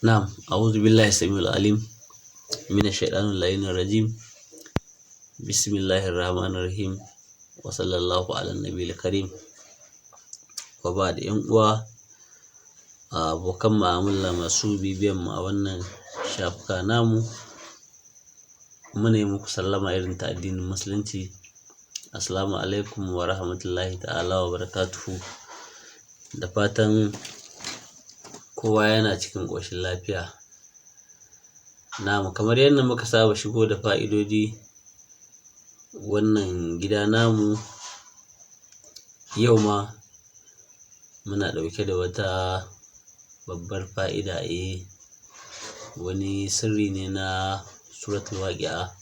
نعم أعوذ بالله السميع العليم من الشيطان اللعين الرجيم بسم الله الرحمن الرحيم وصلى الله على النبي الكريم وبعد ‘yan uwa abokan mu'amala masu bibiyan mu a wannan shafuka namu muna yi muku sallama irin ta addinin musulunci. Assalamu alaikum wa rahmatullahi ta'ala wa barakatuhu. Da fatan kowa yana cikin ƙoshin lafiya. Namu kamar yadda muka saba shigo da fa'idodi wannan gida namu, yau ma muna ɗauke da wata babbar fa'ida. Wani sirri ne na suratul waqi'a.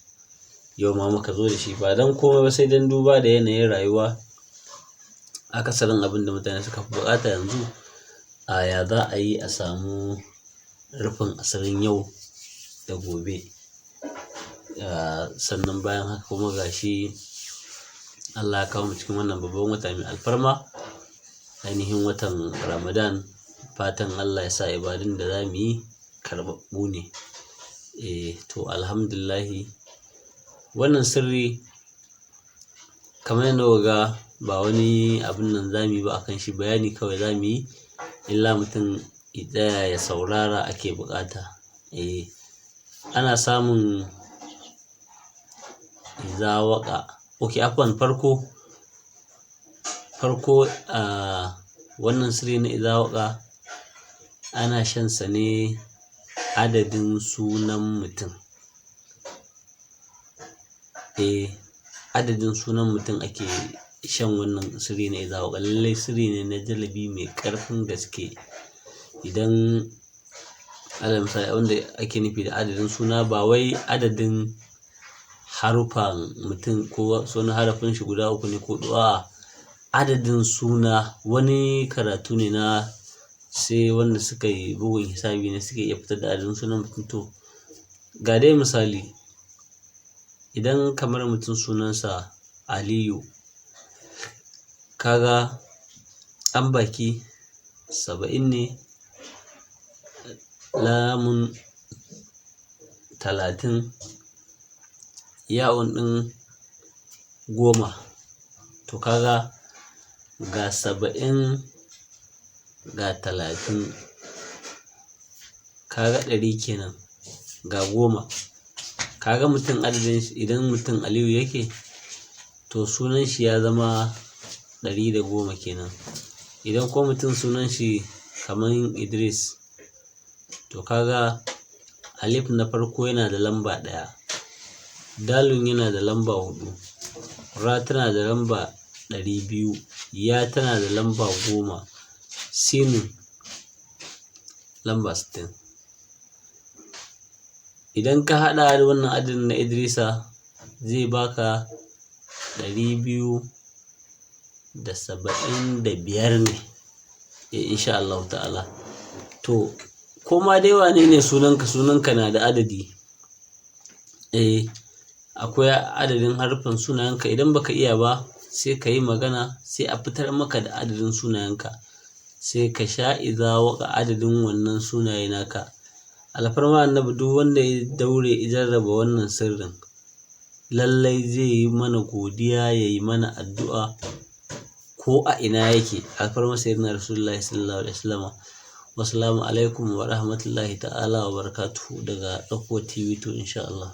Yau ma muka zo da shi ba don komai ba sai don duba da yanayin rayuwa. Akasarin abin da mutane suka fi buƙata yanzu ya za a yi a samu rufin asirin yau da gobe. Sannan bayan haka kuma gashi Allah ya kawo mu cikin wannan babban wata mai alfarma, ainihin watan Ramadan. Fatan Allah ya sa ibadun da za mu yi karɓaɓɓu ne. To alhamdulillahi wannan sirri kamar yadda kuka ga ba wani abun nan za mu yi ba akan shi, bayani kawai za mu yi, illa mutum ya tsaya ya saurara ake buƙata. Ana samun iza waƙa. Farko wannan sirri na iza waƙa ana shan sa ne adadin sunan mutum. Adadin sunan mutum ake shan wannan sirri na iza waƙa. Lallai sirri ne na jalabi mai ƙarfin gaske. Idan alal misali abinda ake nufi da adadin suna ba wai adadin haruffan mutum ko sunan harafin shi guda 3 ne ko 4, a'a adadin suna. Wani karatu ne na sai wanda suka yi bugun hisabi ne suke iya fitar da adadin sunan mutum. To ga dai misali, idan kamar mutum sunansa Aliyu, kaga an baki 70 ne, lamun 30, ya'un ɗin 10. To kaga ga 70 ga 30, kaga 100 kenan, ga 10. Kaga mutum adadin shi, idan mutum Aliyu yake to sunan shi ya zama 110 kenan. Idan ko mutum sunan shi kamar Idris, to kaga alif na farko yana da lamba 1, dalun yana da lamba 4, ra tana da lamba 200, ya tana da lamba 10, sinun lamba 60. Idan ka haɗa da wannan adadin na Idrisa zai baka 275 ne, insha Allah ta'ala. To koma dai wane ne sunanka na da adadi. Akwai adadin haruffan sunayenka. Idan baka iya ba sai ka yi magana, sai a fitar maka da adadin sunayenka, sai ka sha iza waƙa adadin wannan sunaye naka. Alfarma annabi duk wanda ya daure ya jarraba wannan sirrin lallai zai yi mana godiya, ya yi mana addu'a ko a ina yake. Alfarma sayyidina Rasulullahi sallallahu alaihi wasallam. Wassalamu alaikum wa rahmatullahi ta'ala wa barakatuhu daga Ɗauko TV 2 insha Allah.